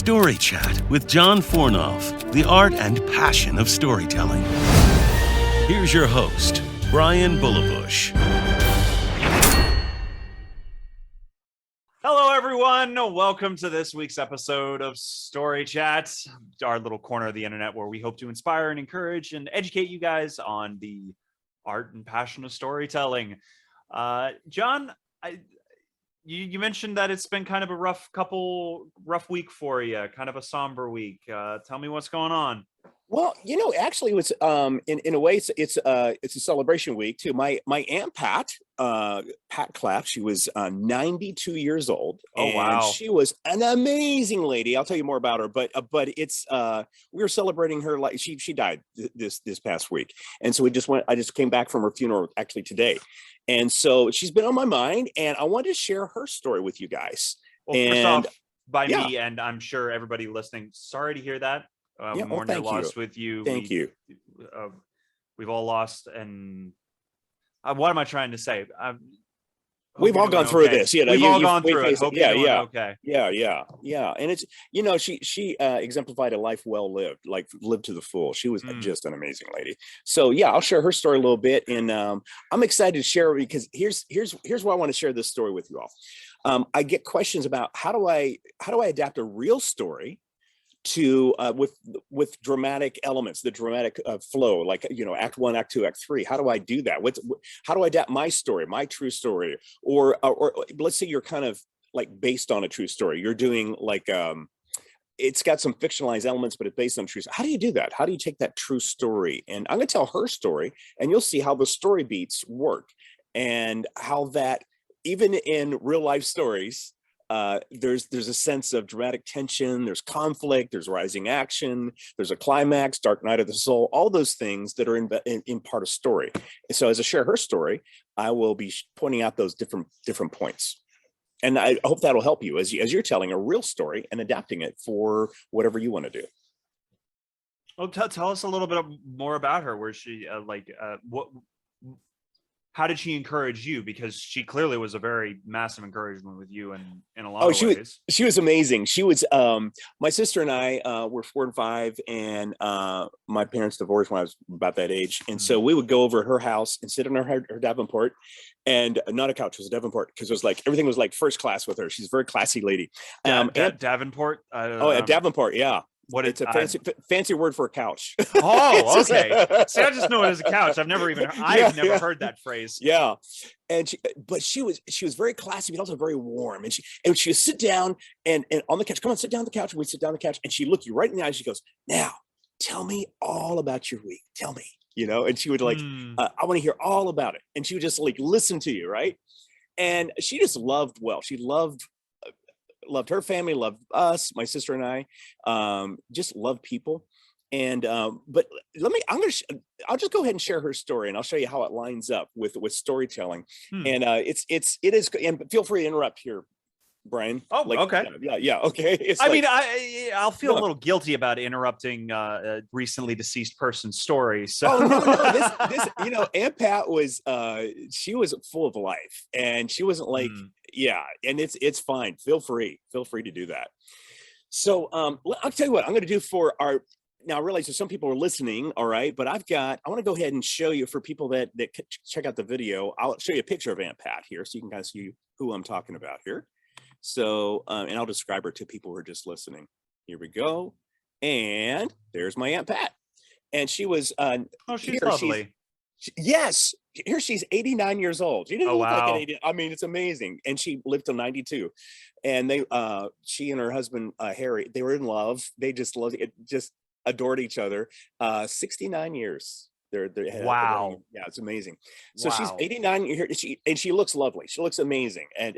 Story Chat with John Fornoff, the art and passion of storytelling. Here's your host, Brian Bullabush. Hello, everyone. Welcome to this week's episode of Story Chat, our little corner of the internet where we hope to inspire and encourage and educate you guys on the art and passion of storytelling. John, you mentioned that it's been kind of a rough week for you, kind of a somber week. Tell me what's going on. Well, actually, it was in a way it's a celebration week too. My aunt Pat Clapp, she was 92 years old. Oh, wow. She was an amazing lady. I'll tell you more about her, but it's we were celebrating her. Like she died this past week, and so I just came back from her funeral actually today, and so she's been on my mind, and I wanted to share her story with you guys. Well, first off, me, and I'm sure everybody listening, sorry to hear that. Mourn your loss with you. Thank you. We've all lost, and what am I trying to say? We've all gone through this. We've all gone through it. Hope you're doing okay. Yeah. And it's she exemplified a life well lived, like lived to the full. She was just an amazing lady. So yeah, I'll share her story a little bit, and I'm excited to share it because here's why I want to share this story with you all. I get questions about how do I adapt a real story to with dramatic elements, the dramatic flow, like act 1, act 2, act 3. How do I do that? How do I adapt my story, my true story, or let's say you're kind of like based on a true story. You're doing like it's got some fictionalized elements, but it's based on true. How do you do that? How do you take that true story? And I'm going to tell her story, and you'll see how the story beats work, and how that even in real life stories. There's a sense of dramatic tension, there's conflict, there's rising action, there's a climax, dark night of the soul, all those things that are in part of story. And so as I share her story, I will be pointing out those different points. And I hope that'll help you as you're telling a real story and adapting it for whatever you want to do. Well, tell us a little bit more about her. Where she how did she encourage you? Because she clearly was a very massive encouragement with you in a lot of ways. She was amazing. She was, my sister and I were 4 and 5, and my parents divorced when I was about that age. And so we would go over to her house and sit on her Davenport, and not a couch, it was a Davenport, because it was like, everything was like first class with her. She's a very classy lady. Davenport? A Davenport, yeah. It's a fancy word for a couch. Oh, okay. See, I just know it as a couch. I've never heard that phrase. Yeah, and she was very classy, but also very warm. And she would sit down and on the couch. Come on, sit down on the couch. And we sit down on the couch, and she looked you right in the eyes. She goes, "Now, tell me all about your week. Tell me." And she would like, "I want to hear all about it." And she would just like listen to you, right? And she just loved well. She loved her family, loved us, my sister and I, just loved people. And but I'll just go ahead and share her story, and I'll show you how it lines up with storytelling. And it is, and feel free to interrupt here, Brian. Oh, okay. Yeah, okay. I'll feel a little guilty about interrupting a recently deceased person's story. So no. This Aunt Pat was she was full of life, and she wasn't like and it's fine. Feel free to do that. So I'll tell you what I'm going to do for our. Now I realize that some people are listening, all right, but I want to go ahead and show you, for people that check out the video, I'll show you a picture of Aunt Pat here, so you can kind of see who I'm talking about here. So, and I'll describe her to people who are just listening. Here we go. And there's my Aunt Pat. And she was, she's lovely. Yes. Here she's 89 years old. She didn't look wow. like an 80. I mean, it's amazing. And she lived till 92. And she and her husband, Harry, they were in love. They just loved it, just adored each other. 69 years. Wow. Yeah, it's amazing. So she's 89 here, and she looks lovely. She looks amazing. And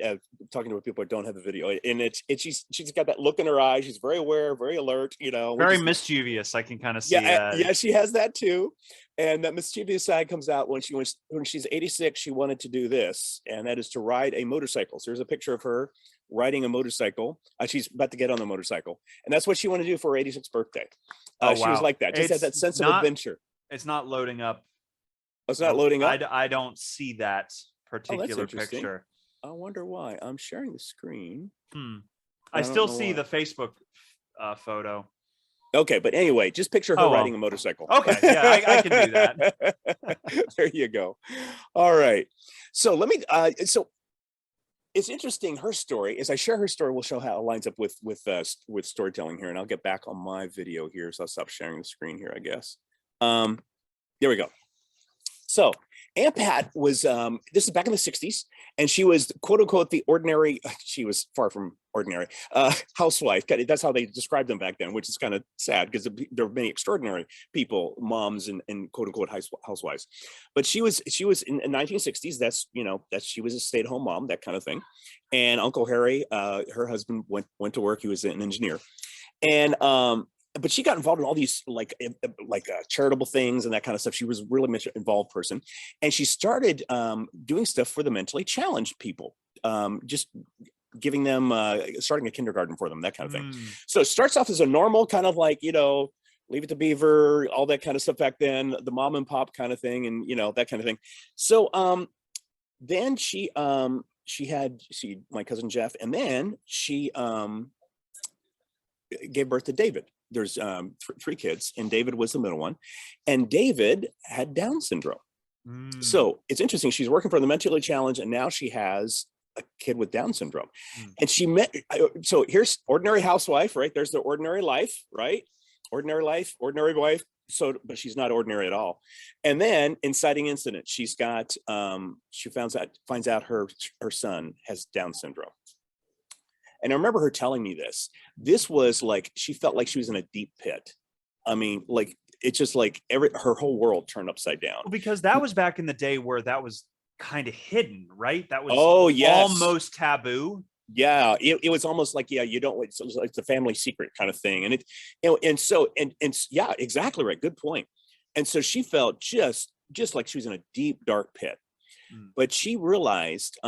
talking to people that don't have the video, and she's got that look in her eyes. She's very aware, very alert. Very mischievous. I can kind of see. Yeah, she has that too. And that mischievous side comes out when she's 86. She wanted to do this, and that is to ride a motorcycle. So there's a picture of her riding a motorcycle. She's about to get on the motorcycle, and that's what she wanted to do for her 86th birthday. She was like that. Just had that sense of adventure. It's not loading up. Oh, it's not loading up? I don't see that particular picture. I wonder why. I'm sharing the screen. I still see the Facebook photo. Okay, but anyway, just picture her riding a motorcycle. Okay, yeah, I can do that. There you go. All right. So let me. So it's interesting. Her story, as I share her story, we'll show how it lines up with storytelling here, and I'll get back on my video here. So I'll stop sharing the screen here, I guess. There we go. So Aunt Pat was, this is back in the 60s, and she was, quote unquote, the ordinary, she was far from ordinary, housewife. That's how they described them back then, which is kind of sad because there were many extraordinary people, moms and quote unquote housewives. But she was in the 1960s, that's, that she was a stay-at-home mom, that kind of thing. And Uncle Harry, her husband, went to work. He was an engineer. And but she got involved in all these like charitable things and that kind of stuff. She was really much an involved person, and she started doing stuff for the mentally challenged people, just giving them starting a kindergarten for them, that kind of thing. So it starts off as a normal kind of like, Leave It to Beaver, all that kind of stuff back then, the mom and pop kind of thing, and that kind of thing. So then she had my cousin Jeff, and then she gave birth to David. There's three kids, and David was the middle one, and David had Down syndrome. So it's interesting. She's working for the mentally challenged, and now she has a kid with Down syndrome. And she met, so here's ordinary housewife, right? There's the ordinary life, right? Ordinary life, ordinary wife. So, but she's not ordinary at all. And then inciting incident, she's got, she finds out her son has Down syndrome. And I remember her telling me this was like, she felt like she was in a deep pit. I mean, like, it's just like her whole world turned upside down. Well, because that was back in the day where that was kind of hidden, right? That was almost taboo. Yeah, it was almost like, you don't, it's like the family secret kind of thing. And and yeah, exactly right. Good point. And so she felt just like she was in a deep, dark pit. But she realized,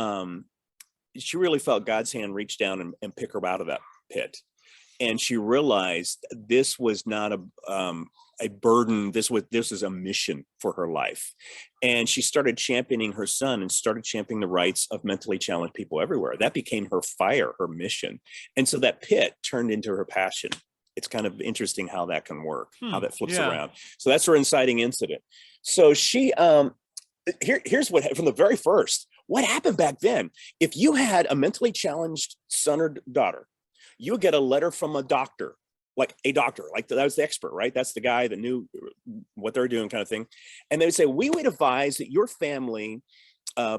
she really felt God's hand reach down and pick her out of that pit. And she realized this was not a burden. This is a mission for her life. And she started championing her son and started championing the rights of mentally challenged people everywhere. That became her fire, her mission. And so that pit turned into her passion. It's kind of interesting how that can work, how that flips around. So that's her inciting incident. So she, here's what, from the very first, what happened back then? If you had a mentally challenged son or daughter, you would get a letter from a doctor, like that was the expert, right? That's the guy that knew what they're doing, kind of thing. And they would say, we would advise that your family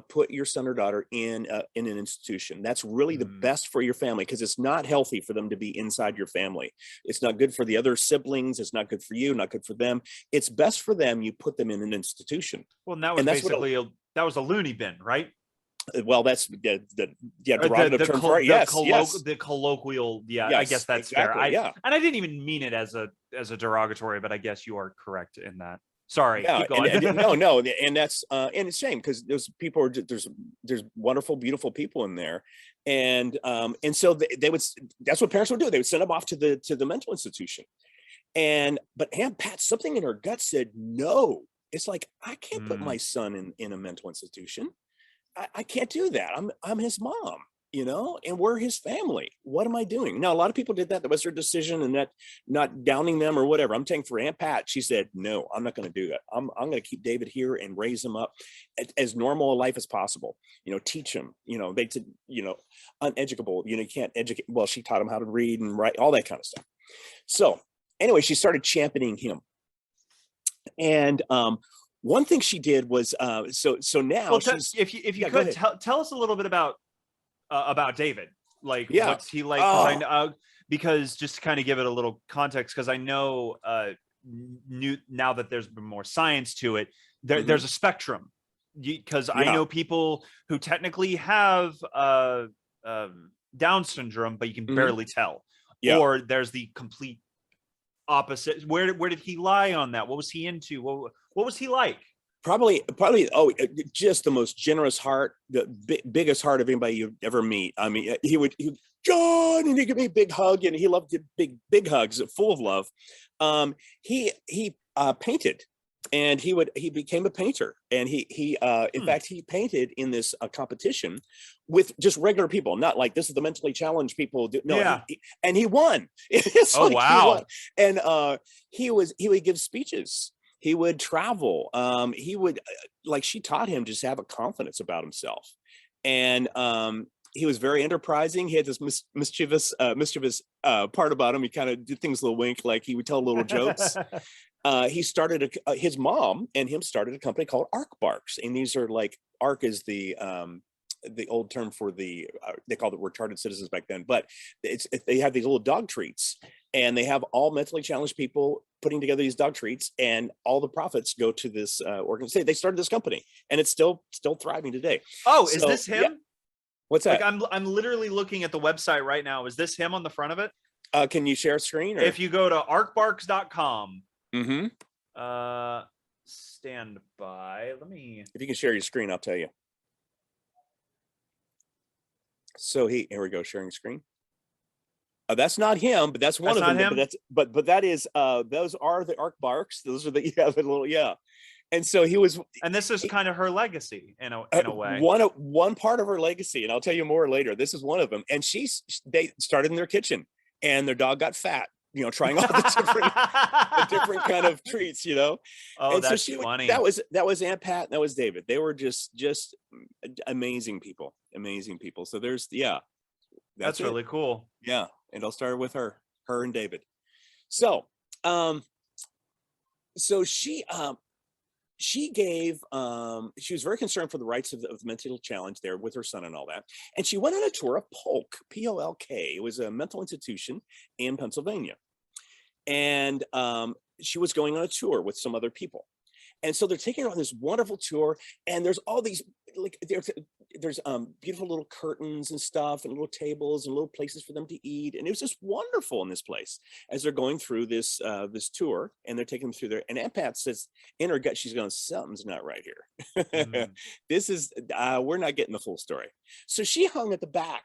put your son or daughter in an institution. That's really the best for your family, because it's not healthy for them to be inside your family. It's not good for the other siblings. It's not good for you, not good for them. It's best for them. You put them in an institution. Well, that was basically that was a loony bin, right? Well, that's the derivative term for it. Yes, the colloquial. Yeah, yes, I guess that's exactly, fair. And I didn't even mean it as a derogatory, but I guess you are correct in that. Sorry. Yeah, keep going. no, and that's and it's a shame, because those people are, there's wonderful, beautiful people in there, and so they would, that's what parents would do. They would send them off to the mental institution, but Aunt Pat, something in her gut said no. It's like, I can't put my son in a mental institution. I can't do that. I'm his mom, and we're his family. What am I doing? Now, a lot of people did that. That was their decision, and that, not downing them or whatever. I'm saying for Aunt Pat, she said, no, I'm not going to do that. I'm going to keep David here and raise him up as normal a life as possible. Teach him, they said, uneducable, you can't educate. Well, she taught him how to read and write, all that kind of stuff. So anyway, she started championing him. And, one thing she did was so now, well, if you could tell us a little bit about David, like what's he like? Because just to kind of give it a little context, because I know now that there's been more science to it, there's a spectrum, because I know people who technically have Down syndrome, but you can barely tell, or there's the complete opposite. Where did he lie on that? What was he into? What was he like? Probably just the most generous heart, the biggest heart of anybody you'd ever meet. I mean, he would John, and he'd give me a big hug, and he loved big hugs, full of love. He painted. and he became a painter, and he in fact he painted in this competition with just regular people, not like this is the mentally challenged people no. Yeah. And he won. It's Oh, like he wow. won. And he would give speeches, he would travel, he would like, she taught him just to have a confidence about himself. And he was very enterprising. He had this mischievous part about him. He kind of did things a little wink, like he would tell little jokes. He started his mom and him started a company called Arc Barks, and these are like, Arc is the old term for the they called it retarded citizens back then, but they have these little dog treats, and they have all mentally challenged people putting together these dog treats, and all the profits go to this organization. They started this company, and it's still thriving today. Oh, So, is this him? yeah. What's that? Like, I'm literally looking at the website right now. Is this him on the front of it? Can you share screen? Or? If you go to arcbarks.com, mm-hmm. Stand by. Let me. If you can share your screen, I'll tell you. So here we go, sharing screen. That's not him, but that's one of them. Him? But that is those are the Arc Barks. Those are the the little And so he was, and this is kind of her legacy in a way. One part of her legacy, and I'll tell you more later. This is one of them. And they started in their kitchen, and their dog got fat, trying all the different kind of treats, Oh, and that's so funny. That was Aunt Pat, and that was David. They were just amazing people. So there's that's really cool. Yeah, and I'll start with her and David. So she gave she was very concerned for the rights of the mentally challenged there with her son and all that, and she went on a tour of Polk, P-O-L-K. It was a mental institution in Pennsylvania, and she was going on a tour with some other people. And so they're taking her on this wonderful tour, and there's all these, like, there's beautiful little curtains and stuff, and little tables and little places for them to eat, and it was just wonderful in this place as they're going through this this tour, and they're taking them through there. And Aunt Pat says in her gut, she's going, something's not right here. This is we're not getting the full story. So she hung at the back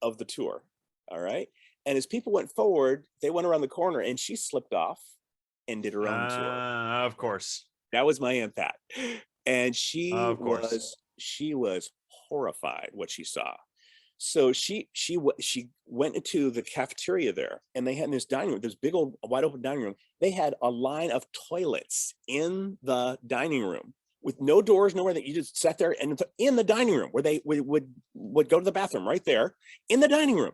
of the tour, all right. And as people went forward, they went around the corner, and she slipped off and did her own tour. Of course. That was my Aunt Pat. And she was horrified what she saw. So she went into the cafeteria there, and they had this dining room, this big old wide open dining room. They had a line of toilets in the dining room with no doors, nowhere, that you just sat there, and in the dining room where they would go to the bathroom right there in the dining room.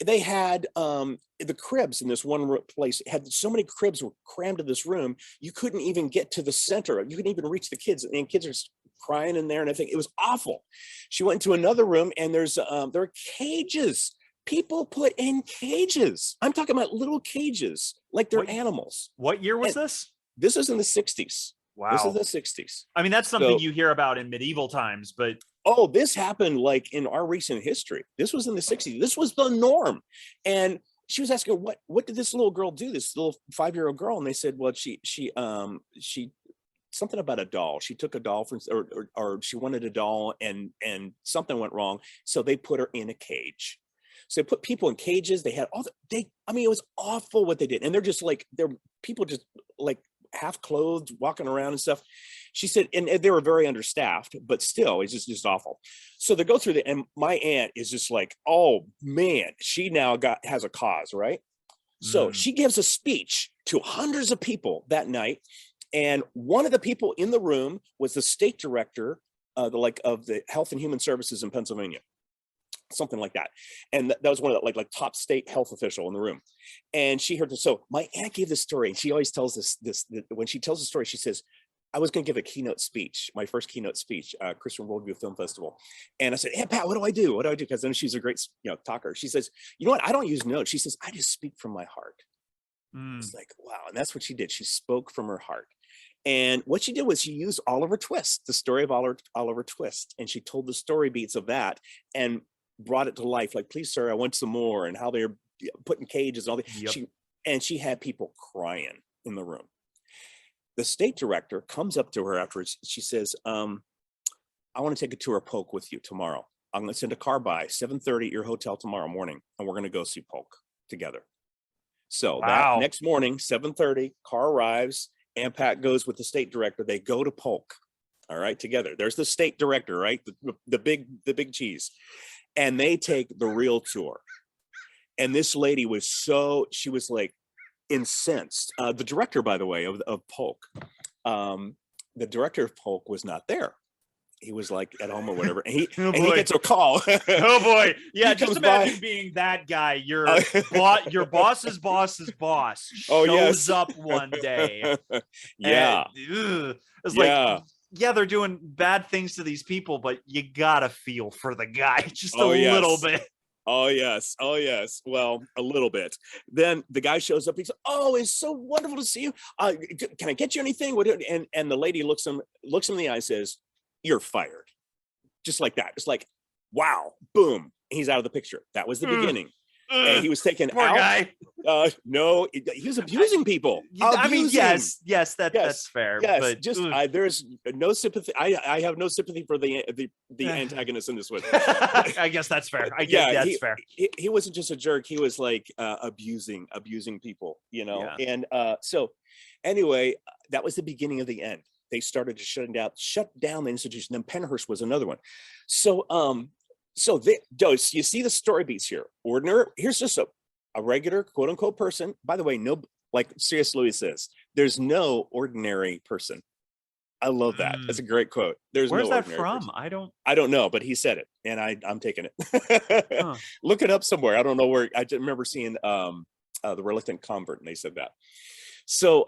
They had the cribs in this one place. It had so many cribs were crammed to this room. You couldn't even get to the center. You couldn't even reach the kids, and kids are crying in there and everything. It was awful. She went into another room, and there are cages. People put in cages. I'm talking about little cages, like they're animals. What year was this? This was in the 60s. Wow. This is the 60s. I mean, that's something you hear about in medieval times, but oh, this happened like in our recent history. This was in the 60s. This was the norm. And she was asking, what did this little girl do, this little 5-year-old girl? And they said, well, she something about a doll. She took a doll from, or she wanted a doll, and something went wrong. So they put her in a cage. So they put people in cages. They had I mean, it was awful what they did. And they're people just like half clothed walking around and stuff. She said, and they were very understaffed, but still it's just awful. So they go through and my aunt is just like, oh man, she now has a cause, right? So she gives a speech to hundreds of people that night, and one of the people in the room was the state director of the Health and Human Services in Pennsylvania, something like that. And that was one of the like top state health official in the room. And she heard this. So my aunt gave this story, and she always tells this when she tells the story, she says, I was going to give a keynote speech, my first keynote speech, Christian Worldview Film Festival. And I said, hey, Pat, what do I do? What do I do? Because then she's a great talker. She says, you know what? I don't use notes. She says, I just speak from my heart. It's like, wow. And that's what she did. She spoke from her heart. And what she did was she used Oliver Twist, the story of Oliver Twist. And she told the story beats of that and brought it to life. Like, please, sir, I want some more. And how they're put in cages and all that. Yep. She had people crying in the room. The state director comes up to her afterwards. She says, I want to take a tour of Polk with you tomorrow. I'm going to send a car by 7:30 at your hotel tomorrow morning, and we're going to go see Polk together. So that next morning, 7:30, car arrives, and Pat goes with the state director. They go to Polk, all right, together. There's the state director, right? The big cheese. And they take the real tour. And this lady was she was like incensed. The director, by the way, of Polk, the director of Polk was not there. He was like at home or whatever, and he gets a call. Oh boy, yeah. Just imagine being that guy. Your boss's boss's boss shows up one day. Yeah, and, it's like, yeah, they're doing bad things to these people, but you gotta feel for the guy just a little bit. Oh yes. Well, a little bit. Then the guy shows up. He says, "Oh, it's so wonderful to see you. Can I get you anything?" And the lady looks him in the eye and says, "You're fired." Just like that. It's like, wow, boom. He's out of the picture. That was the beginning. And he was taken Poor out. Guy. No, he was abusing people. I mean, yes, that's fair. Yes, but just there's no sympathy. I have no sympathy for the antagonist in this one. I guess that's fair. That's fair. He wasn't just a jerk. He was like abusing people, you know. Yeah. And so anyway, that was the beginning of the end. They started to shut down the institution. Then Pennhurst was another one. So you see the story beats here. Here's just a regular quote unquote person. By the way, no, like C.S. Lewis says, there's no ordinary person. I love that. That's a great quote. Where's that from? Person. I don't know, but he said it, and I'm taking it. Look it up somewhere. I don't know where. I just remember seeing The Reluctant Convert, and they said that. So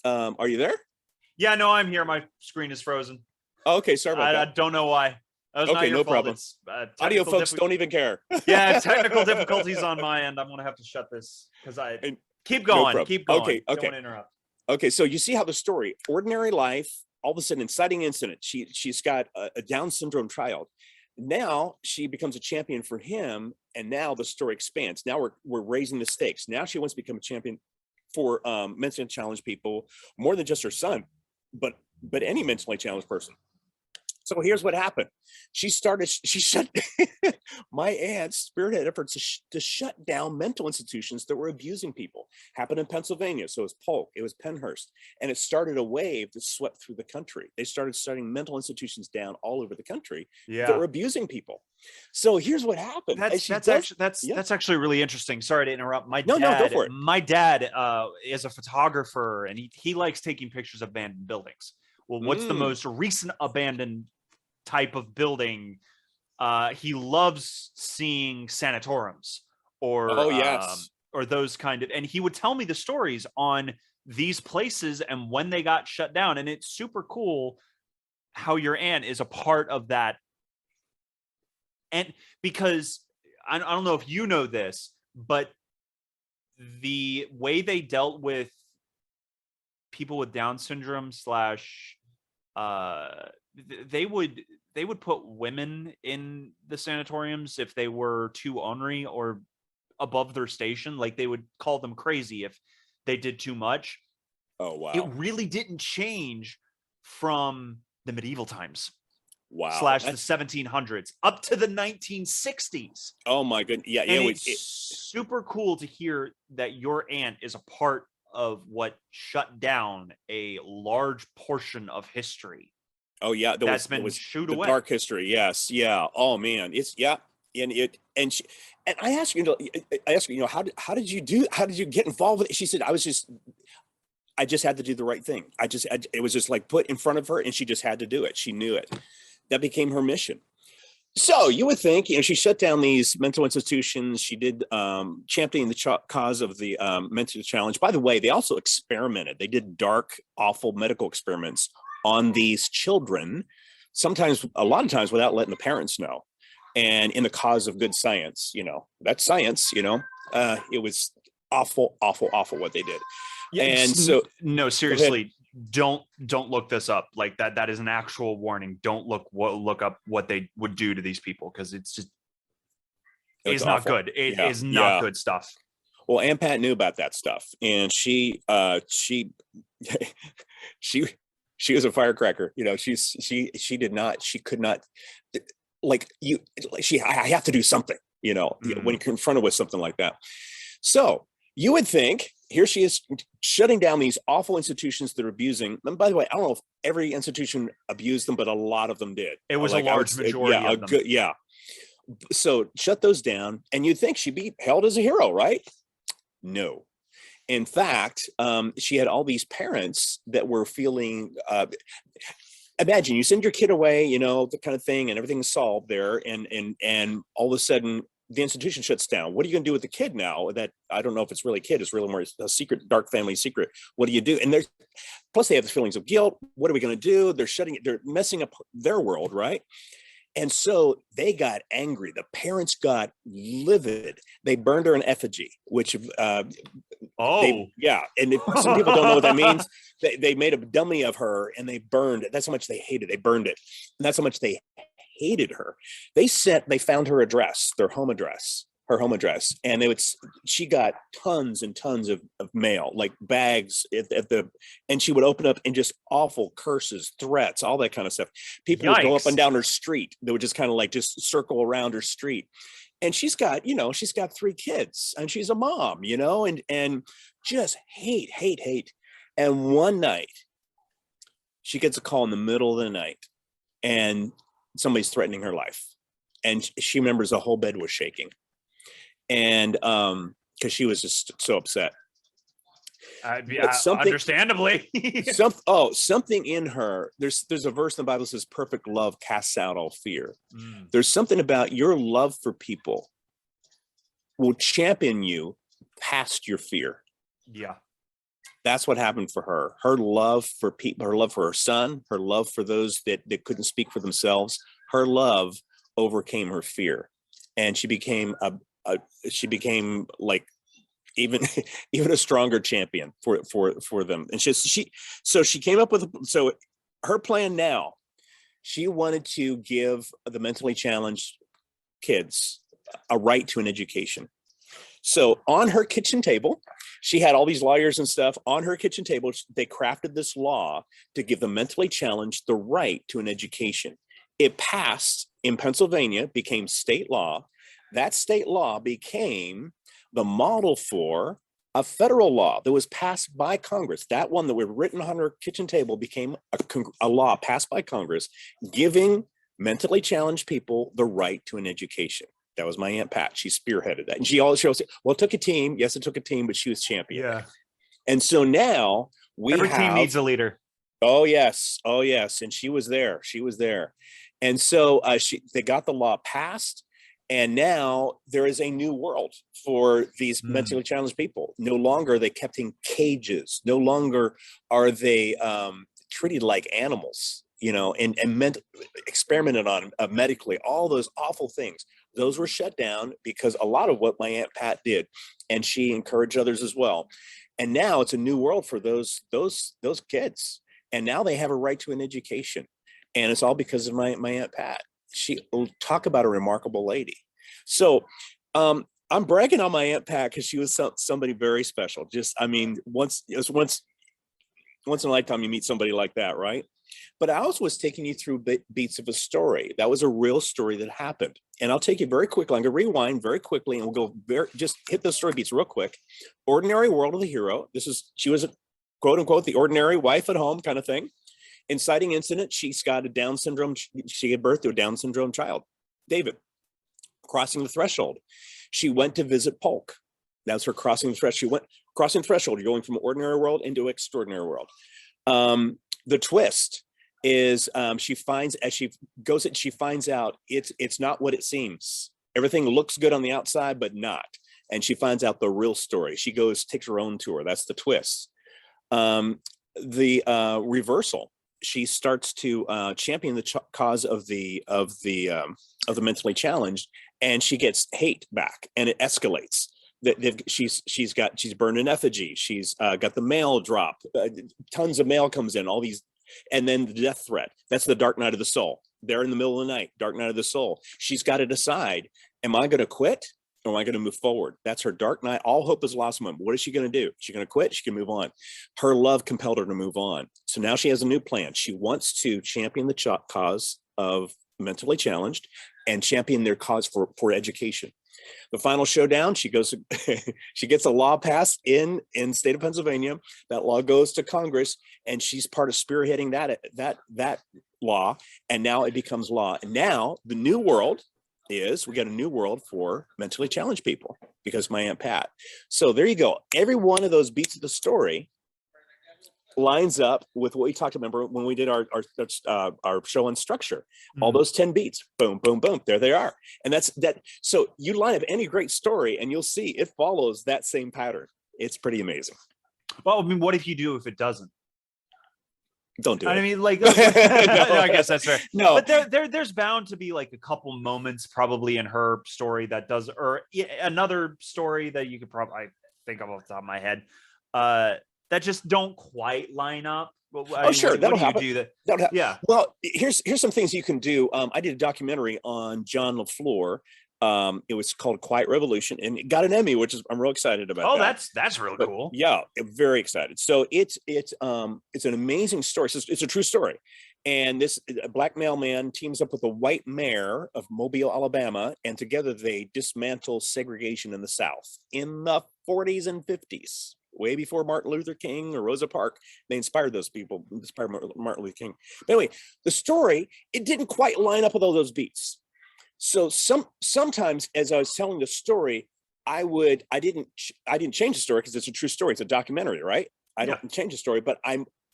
are you there? Yeah, no, I'm here. My screen is frozen. Oh, okay, sorry about that. I don't know why. Okay, no problem. Audio folks don't even care. Yeah, technical difficulties on my end. I'm gonna have to shut this because keep going. No keep going. Okay. Don't want to interrupt. Okay, so you see how the story, ordinary life, all of a sudden inciting incident. She's got a Down syndrome child. Now she becomes a champion for him, and now the story expands. Now we're raising the stakes. Now she wants to become a champion for mentally challenged people, more than just her son, but any mentally challenged person. So here's what happened. She shut my aunt spearheaded efforts to shut down mental institutions that were abusing people. Happened in Pennsylvania. So it was Polk, it was Pennhurst, and it started a wave that swept through the country. They started shutting mental institutions down all over the country that were abusing people. So here's what happened. That's actually really interesting. Sorry to interrupt. No, go for it. My dad is a photographer, and he likes taking pictures of abandoned buildings. Well, what's the most recent abandoned type of building? He loves seeing sanatoriums or or those kind of, and he would tell me the stories on these places and when they got shut down. And it's super cool how your aunt is a part of that. And because I don't know if you know this, but the way they dealt with people with Down syndrome they would put women in the sanatoriums if they were too ornery or above their station. Like, they would call them crazy if they did too much. Oh, wow. It really didn't change from the medieval times. Wow. / the 1700s up to the 1960s. Oh my goodness. Yeah. And it's super cool to hear that your aunt is a part of what shut down a large portion of history. Oh yeah, that's been shooed away. Dark history, yes, yeah. Oh man, it's and I asked you, how did you get involved with it? She said, I just had to do the right thing. It was just like put in front of her, and she just had to do it. She knew it. That became her mission. So you would think, she shut down these mental institutions. She did championing the cause of the mentally challenged. By the way, they also experimented. They did dark, awful medical experiments on these children, a lot of times without letting the parents know. And in the cause of good science, that's science, it was awful, awful, awful what they did. Yeah, and so, no, seriously, don't look this up. Like that is an actual warning. Don't look up what they would do to these people, because it's not good. It is not good stuff. Well, Aunt Pat knew about that stuff, and she was a firecracker. She could not, I have to do something, when you're confronted with something like that. So You would think here she is shutting down these awful institutions that are abusing. And by the way, I don't know if every institution abused them, but a lot of them did. It was a large majority of them. Good, yeah. So shut those down, and you'd think she'd be held as a hero, right? No. In fact, she had all these parents that were feeling. Imagine you send your kid away, the kind of thing, and everything's solved there, and all of a sudden the institution shuts down. What are you going to do with the kid now? That I don't know if it's really a kid; it's really more a secret, dark family secret. What do you do? And plus they have the feelings of guilt. What are we going to do? They're messing up their world, right? And so they got angry. The parents got livid. They burned her in effigy, which, And some people don't know what that means. They made a dummy of her and they burned it. That's how much they hated. They burned it, and that's how much they hated her. They found her address, her home address, and she got tons and tons of mail, like bags and she would open up and just awful curses, threats, all that kind of stuff. People would go up and down her street. They would just kind of like just circle around her street. And she's got 3 kids and she's a mom, and just hate. And one night she gets a call in the middle of the night and somebody's threatening her life. And she remembers the whole bed was shaking. And because she was just so upset. Understandably. Something in her. There's a verse in the Bible that says, "Perfect love casts out all fear." There's something about your love for people will champion you past your fear. Yeah. That's what happened for her. Her love for people, her love for her son, her love for those that couldn't speak for themselves. Her love overcame her fear, and she became like even a stronger champion for them. And she came up with her plan now. She wanted to give the mentally challenged kids a right to an education. So on her kitchen table, she had all these lawyers and stuff on her kitchen table. They crafted this law to give the mentally challenged the right to an education. It passed in Pennsylvania, became state law. That state law became the model for a federal law that was passed by Congress. That one that was written on her kitchen table became a law passed by Congress, giving mentally challenged people the right to an education. That was my Aunt Pat. She spearheaded that. And she always said, well, it took a team. Yes, it took a team, but she was champion. Yeah. And so now every team needs a leader. Oh, yes. And she was there. And so they got the law passed. And now there is a new world for these mentally challenged people. No longer are they kept in cages. No longer are they treated like animals, and experimented on medically, all those awful things. Those were shut down because a lot of what my Aunt Pat did, and she encouraged others as well. And now it's a new world for those kids. And now they have a right to an education. And it's all because of my Aunt Pat. She talk about a remarkable lady. So I'm bragging on my Aunt Pat because she was somebody very special. Once in a lifetime you meet somebody like that, right? But I also was taking you through beats of a story. That was a real story that happened. And I'll take you very quickly. I'm going to rewind very quickly and we'll go just hit those story beats real quick. Ordinary world of the hero. She was a quote unquote the ordinary wife at home kind of thing. Inciting incident. She's got a Down syndrome. She gave birth to a Down syndrome child, David. Crossing the threshold. She went to visit Polk. That's her crossing the threshold. She went crossing the threshold. You're going from ordinary world into extraordinary world. The twist is she finds out it's not what it seems. Everything looks good on the outside, but not. And she finds out the real story. She takes her own tour. That's the twist. The reversal. She starts to champion the cause of the mentally challenged, and she gets hate back, and it escalates. She's burned in effigy. She's got the mail drop. Tons of mail comes in. All these, and then the death threat. That's the dark night of the soul. There in the middle of the night, dark night of the soul. She's got to decide: am I going to quit? Or am I going to move forward? That's her dark night. All hope is lost moment. What is she going to do? She's going to quit. She can move on. Her love compelled her to move on. So now she has a new plan. She wants to champion the cause of mentally challenged and champion their cause for education. The final showdown, she goes, she gets a law passed in state of Pennsylvania. That law goes to Congress, and she's part of spearheading that law. And now it becomes law. And now the new world is, we got a new world for mentally challenged people because my Aunt Pat. So there you go. Every one of those beats of the story lines up with what we talked about. Remember when we did our show on structure, all those 10 beats, boom, boom, boom, there they are. And that's that. So you line up any great story and you'll see it follows that same pattern. It's pretty amazing. Well, I mean, what if it doesn't? Don't do it. I mean, like, I guess that's fair. No, but there's bound to be like a couple moments probably in her story that does, or another story that you could probably, I think of off the top of my head, that just don't quite line up. Sure, that'll happen. Yeah. Well, here's some things you can do. I did a documentary on John LaFleur. It was called Quiet Revolution, and it got an Emmy, which is I'm real excited about. Oh, that's really cool. Yeah, very excited. So it's an amazing story. It's a true story. And this black mailman teams up with a white mayor of Mobile, Alabama, and together they dismantle segregation in the South in the 40s and 50s. Way before Martin Luther King or Rosa Parks. They inspired those people, inspired Martin Luther King. But anyway, the story, it didn't quite line up with all those beats. So sometimes as I was telling the story, I didn't change the story because it's a true story. It's a documentary, right? I don't change the story, but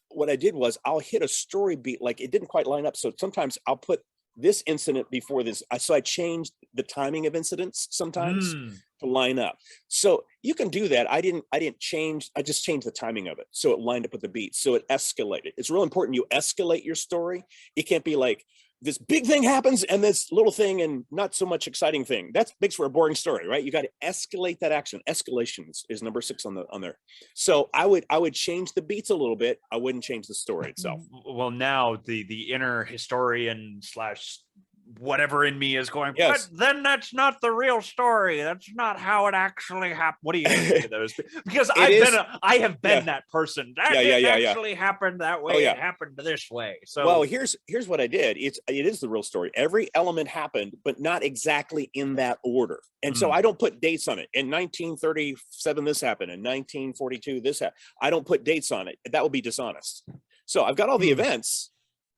what I did was I'll hit a story beat, like it didn't quite line up. So sometimes I'll put this incident before this. So I changed the timing of incidents sometimes to line up. So you can do that. I didn't change. I just changed the timing of it. So it lined up with the beat. So it escalated. It's real important. You escalate your story. It can't be like this big thing happens and this little thing and not so much exciting thing. That makes for a boring story, right? You got to escalate that action. Escalation is number 6 on there. So I would change the beats a little bit. I wouldn't change the story itself. Well, now the inner historian / whatever in me is going, yes. But then that's not the real story. That's not how it actually happened. What do you say to those? Because I have been that person. That didn't actually happen that way. It happened this way. So well, here's what I did. It is the real story. Every element happened, but not exactly in that order. And so I don't put dates on it. In 1937, this happened. In 1942, this happened. I don't put dates on it. That would be dishonest. So I've got all the events.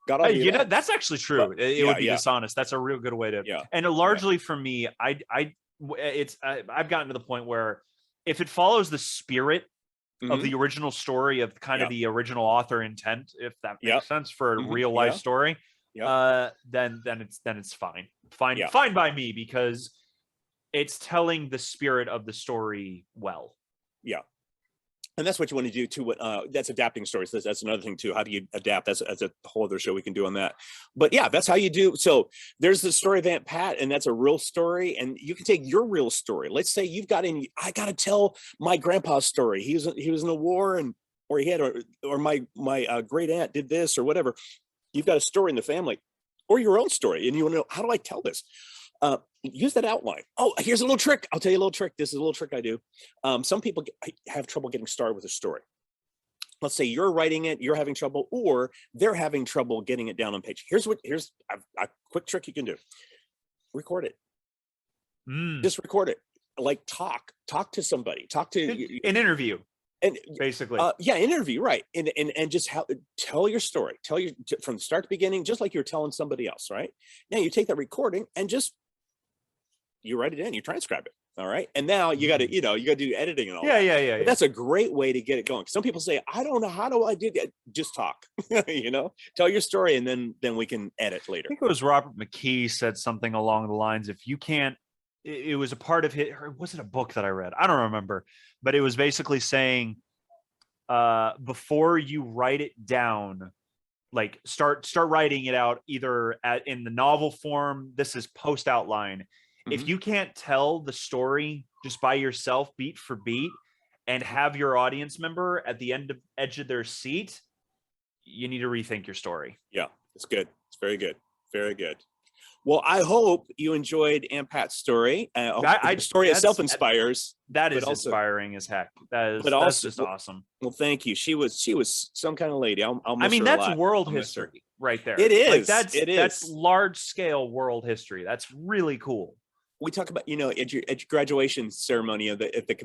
You know, that's actually true. It would be dishonest. That's a real good way to. Yeah. And largely for me, I've gotten to the point where if it follows the spirit of the original story of kind of the original author intent, if that makes sense for a real life story, then it's fine. Fine by me, because it's telling the spirit of the story well. Yeah. And that's what you want to do too. That's adapting stories. That's another thing too. How do you adapt? That's a whole other show we can do on that. But yeah, that's how you do. So there's the story of Aunt Pat, and that's a real story. And you can take your real story. Let's say I got to tell my grandpa's story. He was in a war, or my great aunt did this or whatever. You've got a story in the family, or your own story, and you want to know, how do I tell this? Use that outline. Oh, here's a little trick. I'll tell you a little trick. This is a little trick I do. Some people have trouble getting started with a story. Let's say you're writing it, you're having trouble, or they're having trouble getting it down on page. Here's a quick trick you can do. Record it. Just record it. Like talk to somebody. Talk to an interview. And basically, interview, right? And just tell your story. From the start to beginning, just like you're telling somebody else, right? Now you take that recording and just you write it in, you transcribe it, all right? And now you got to do editing and all. Yeah. But that's a great way to get it going. Some people say, I don't know, how do I do that? Just talk, tell your story, and then we can edit later. I think it was Robert McKee said something along the lines, if you can't. It was a part of it. Was it a book that I read? I don't remember, but it was basically saying, before you write it down, like start writing it out either in the novel form. This is post outline. If you can't tell the story just by yourself, beat for beat, and have your audience member at the edge of their seat, you need to rethink your story. Yeah, it's good. It's very good. Very good. Well, I hope you enjoyed Aunt Pat's story. The story itself inspires. That is also inspiring as heck. That's just awesome. Well, thank you. She was some kind of lady. I'll miss her a that's lot. world history right there. It is. That's large scale world history. That's really cool. we talk about, at your graduation ceremony at the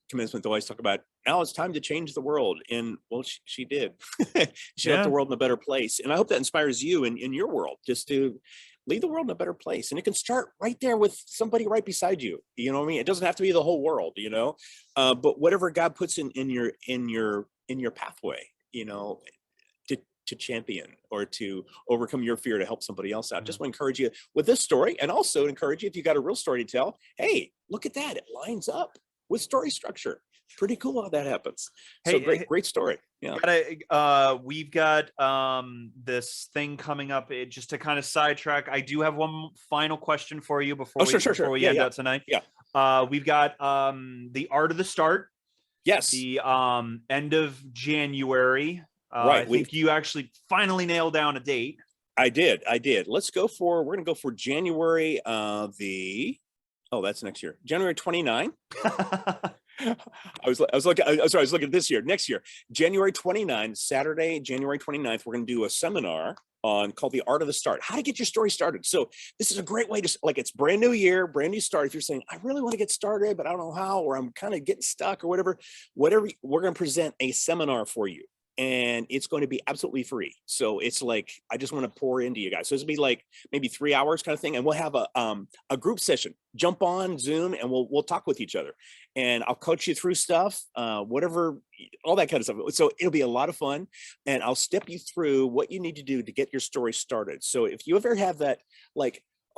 commencement, they always talk about, now it's time to change the world. And well, she did. She left the world in a better place. And I hope that inspires you in your world, just to leave the world in a better place. And it can start right there with somebody right beside you. You know what I mean? It doesn't have to be the whole world, but whatever God puts in your pathway, to champion or to overcome your fear to help somebody else out. Just want to encourage you with this story, and also encourage you, if you got a real story to tell, hey, look at that. It lines up with story structure. Pretty cool how that happens. So great story. Yeah. We've got this thing coming up. Just to kind of sidetrack, I do have one final question for you before we end out tonight. Yeah. We've got the Art of the Start. Yes. The end of January. Right. I think you actually finally nailed down a date. I did. We're going to go for January that's next year. January 29. I was looking at this year, next year, January 29, Saturday, January 29th, we're going to do a seminar called The Art of the Start, how to get your story started. So this is a great way to, it's brand new year, brand new start. If you're saying, I really want to get started, but I don't know how, or I'm kind of getting stuck or whatever, we're going to present a seminar for you. And it's going to be absolutely free. So it's I just want to pour into you guys. So it'll be maybe 3 hours kind of thing. And we'll have a group session. Jump on Zoom and we'll talk with each other. And I'll coach you through stuff, whatever, all that kind of stuff. So it'll be a lot of fun. And I'll step you through what you need to do to get your story started. So if you ever have that,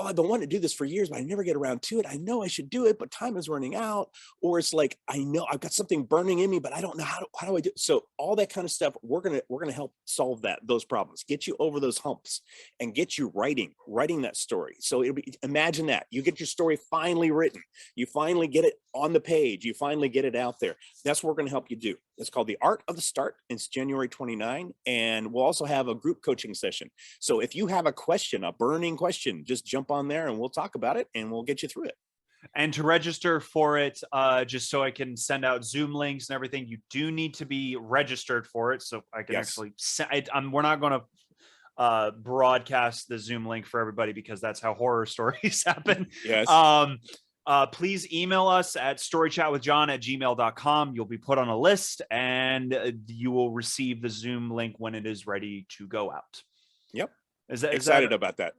oh, I've been wanting to do this for years, but I never get around to it. I know I should do it, but time is running out. Or it's I know I've got something burning in me, but I don't know how do I do it? So all that kind of stuff, we're gonna help solve those problems, get you over those humps, and get you writing that story. So imagine that you get your story finally written, you finally get it on the page, you finally get it out there. That's what we're gonna help you do. It's called The Art of the Start. It's January 29, and we'll also have a group coaching session. So if you have a question, a burning question, just jump on there and we'll talk about it and we'll get you through it. And to register for it, just so I can send out Zoom links and everything, you do need to be registered for it. So I can actually we're not going to broadcast the Zoom link for everybody because that's how horror stories happen. Yes. Please email us at storychatwithjohn@gmail.com. You'll be put on a list and you will receive the Zoom link when it is ready to go out. Yep. Excited about that.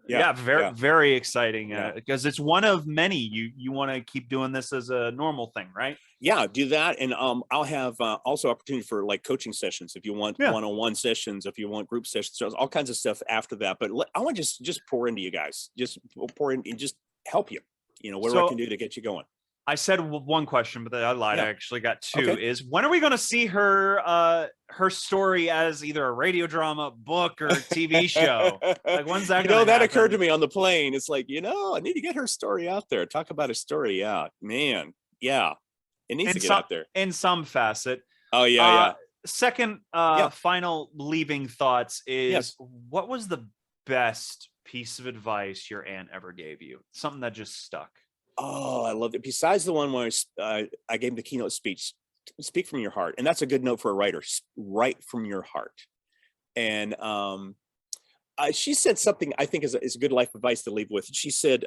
Very exciting because it's one of many. You want to keep doing this as a normal thing, right? Yeah, do that. And I'll have also opportunity for coaching sessions if you want one-on-one sessions, if you want group sessions, so all kinds of stuff after that. But I want to just pour into you guys, just pour in and just help you, whatever I can do to get you going. I said one question, but I lied. Yeah. I actually got two. Okay. Is when are we going to see her story as either a radio drama, book, or TV show? When's that? That occurred to me on the plane. It's I need to get her story out there. Talk about a story. Yeah, man. Yeah, it needs to get out there in some facet. Oh yeah. Second, final leaving thoughts is what was the best piece of advice your aunt ever gave you? Something that just stuck. Oh, I loved it. Besides the one where I gave the keynote speech, speak from your heart. And that's a good note for a writer, write from your heart. And she said something I think is a good life advice to leave with. She said,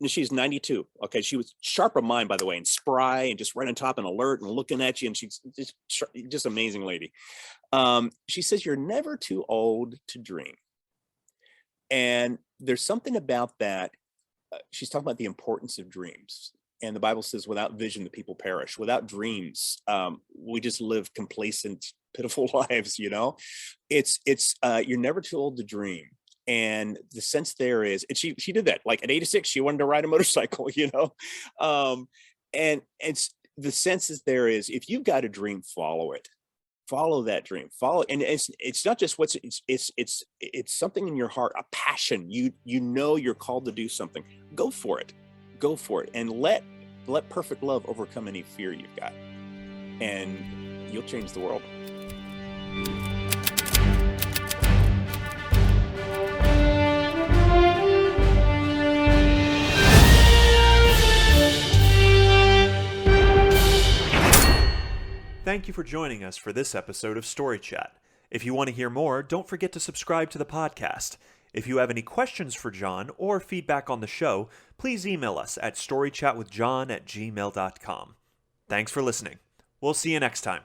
she's 92. Okay. She was sharp of mind, by the way, and spry and just right on top and alert and looking at you. And she's just amazing lady. She says, you're never too old to dream. And there's something about that. She's talking about the importance of dreams. And the Bible says, without vision, the people perish. Without dreams, we just live complacent, pitiful lives, It's you're never too old to dream. And the sense there is, and she did that. At 86, she wanted to ride a motorcycle, and it's the sense is there is, if you've got a dream, follow it. Follow that dream. And it's not just it's something in your heart, a passion. You're called to do something. Go for it. And let perfect love overcome any fear you've got. And you'll change the world. Thank you for joining us for this episode of Story Chat. If you want to hear more, don't forget to subscribe to the podcast. If you have any questions for John or feedback on the show, please email us at storychatwithjohn@gmail.com. Thanks for listening. We'll see you next time.